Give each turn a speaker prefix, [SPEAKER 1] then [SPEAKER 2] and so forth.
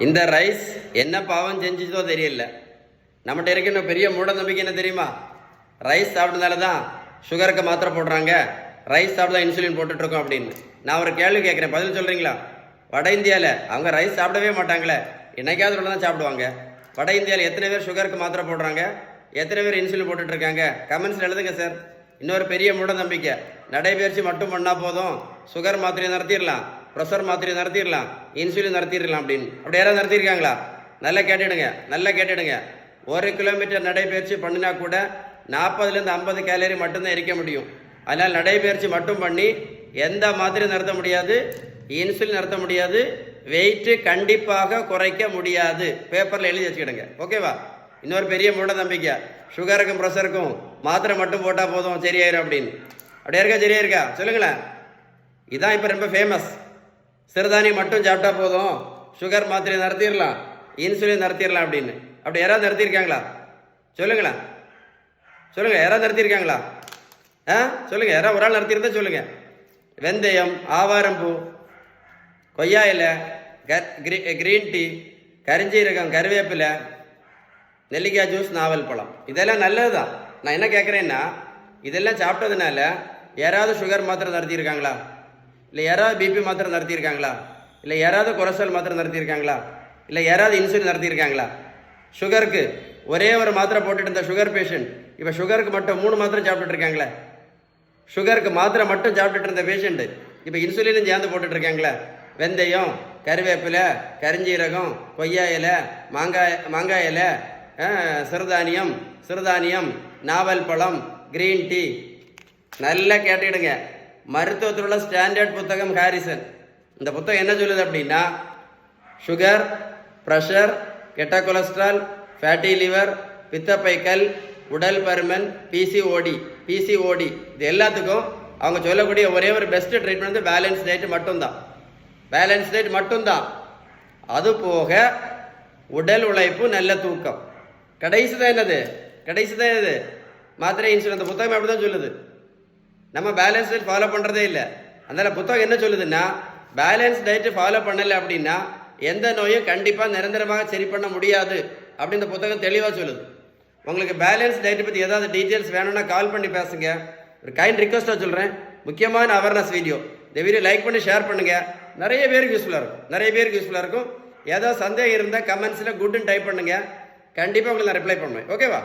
[SPEAKER 1] இந்த ரைஸ் என்ன பாவம் செஞ்சுச்சோ தெரியல. நம்மகிட்ட இருக்க பெரிய மூட நம்பிக்கை என்ன தெரியுமா? ரைஸ் சாப்பிட்டதால தான் சுகருக்கு மாத்திரை போடுறாங்க, ரைஸ் சாப்பிட்டு தான் இன்சுலின் போட்டுட்ருக்கோம் அப்படின்னு. நான் ஒரு கேள்வி கேட்குறேன், பதில் சொல்கிறீங்களா? வட இந்தியாவில் அவங்க ரைஸ் சாப்பிடவே மாட்டாங்களே, என்னைக்காவது உள்ள தான் சாப்பிடுவாங்க. வட இந்தியாவில் எத்தனை பேர் சுகருக்கு மாத்திரை போடுறாங்க, எத்தனை பேர் இன்சுலின் போட்டுட்ருக்காங்க? கமெண்ட்ஸில் எழுதுங்க சார். இன்னொரு பெரிய மூட நம்பிக்கை, நடைபயிற்சி மட்டும் பண்ணால் போதும், சுகர் மாத்திரையை நடத்திடலாம், ப்ரெஷர் மாத்திரையை நடத்திடலாம், இன்சுலின் நடத்திடலாம் அப்படின்னு. அப்படி யாராவது நடத்தியிருக்காங்களா? நல்லா கேட்டுடுங்க. 1 கிலோமீட்டர் நடைபயிற்சி பண்ணினா கூட 40லேருந்து 50 கேலரி மட்டும்தான் எரிக்க முடியும். அதனால் நடைபயிற்சி மட்டும் பண்ணி எந்த மாத்திரையும் நடத்த முடியாது, இன்சுலின் நடத்த முடியாது, வெயிட்டு கண்டிப்பாக குறைக்க முடியாது. பேப்பரில் எழுதி வச்சுக்கிடுங்க, ஓகேவா? இன்னொரு பெரிய மூட நம்பிக்கை, சுகருக்கும் ப்ரெஷருக்கும் மாத்திரை மட்டும் போட்டால் போதும் சரியாயிரும் அப்படின்னு. அப்படியே சரியா சொல்லுங்களேன். இதுதான் இப்போ ரொம்ப ஃபேமஸ். சிறுதானியம் மட்டும் சாப்பிட்டா போதும், சுகர் மாத்திரை நடத்திடலாம், இன்சுலின் நடத்திடலாம் அப்படின்னு. அப்படி யாராவது நடத்தியிருக்காங்களா? சொல்லுங்களேன். யாராவது நடத்தியிருக்காங்களா? சொல்லுங்கள். யாராவது ஒரு ஆள் நடத்தியிருந்தா சொல்லுங்கள். வெந்தயம், ஆவாரம்பூ, கொய்யா இலை, கிரீன் டீ, கரிஞ்சீரகம், கருவேப்பிலை, நெல்லிக்காய் ஜூஸ், நாவல் பழம், இதெல்லாம் நல்லது தான். நான் என்ன கேட்குறேன்னா, இதெல்லாம் சாப்பிட்டதுனால யாராவது சுகர் மாத்திரை நடத்தியிருக்காங்களா? இல்லை யாராவது பிபி மாத்திரை நடத்தியிருக்காங்களா? இல்லை யாராவது கொலஸ்ட்ரால் மாத்திரை நடத்தியிருக்காங்களா? இல்லை யாராவது இன்சுலின் நடத்தியிருக்காங்களா? சுகருக்கு ஒரே ஒரு மாத்திரை போட்டுட்டு இருந்த சுகர் பேஷண்ட் இப்போ சுகருக்கு மட்டும் 3 மாத்திரை சாப்பிட்டுட்டு இருக்காங்களே. சுகருக்கு மாத்திரை மட்டும் சாப்பிட்டுட்டு இருந்த பேஷண்ட்டு இப்போ இன்சுலினும் சேர்ந்து போட்டுட்டு இருக்காங்களே. வெந்தயம், கருவேப்பிலை, கரிஞ்சீரகம், கொய்யா இலை, மாங்காய் இலை, சிறுதானியம், நாவல் பழம், கிரீன் டீ. நல்லா கேட்டுடுங்க. மருத்துவத்தில் உள்ள ஸ்டாண்டர்ட் புத்தகம் ஹாரிசன். இந்த புத்தகம் என்ன சொல்லுது அப்படின்னா, சுகர், ப்ரெஷர், கெட்ட கொலஸ்ட்ரால், ஃபேட்டி லிவர், பித்தப்பைக்கல், உடல் பருமன், பிசிஓடி, இது எல்லாத்துக்கும் அவங்க சொல்லக்கூடிய ஒரே ஒரு பெஸ்ட் ட்ரீட்மெண்ட் வந்து பேலன்ஸ் டயட் மட்டும்தான். அது போக உடல் உழைப்பு, நல்ல தூக்கம். கடைசி தான் என்னது? மாத்திரை, இன்சுலின். அந்த புத்தகம் அப்படி தான் சொல்லுது. நம்ம பேலன்ஸ் டயட் ஃபாலோ பண்ணுறதே இல்லை. அதனால் புத்தகம் என்ன சொல்லுதுன்னா, பேலன்ஸ் டயட் ஃபாலோ பண்ணலை அப்படின்னா எந்த நோயும் கண்டிப்பாக நிரந்தரமாக சரி பண்ண முடியாது அப்படின்னு இந்த புத்தகம் தெளிவாக சொல்லுது. உங்களுக்கு பேலன்ஸ் டயட் பற்றி ஏதாவது டீட்டெயில்ஸ் வேணும்னா கால் பண்ணி பேசுங்க. ஒரு கைண்ட் ரிக்வஸ்ட்டாக சொல்கிறேன், முக்கியமான அவேர்னஸ் வீடியோ. இந்த வீடியோ லைக் பண்ணி ஷேர் பண்ணுங்கள். நிறைய பேருக்கு யூஸ்ஃபுல்லாக இருக்கும். ஏதாவது சந்தேகம் இருந்தால் கமெண்ட்ஸில் குட்னு டைப் பண்ணுங்கள். கண்டிப்பாக உங்களுக்கு நான் ரிப்ளை பண்ணுவேன். ஓகேவா?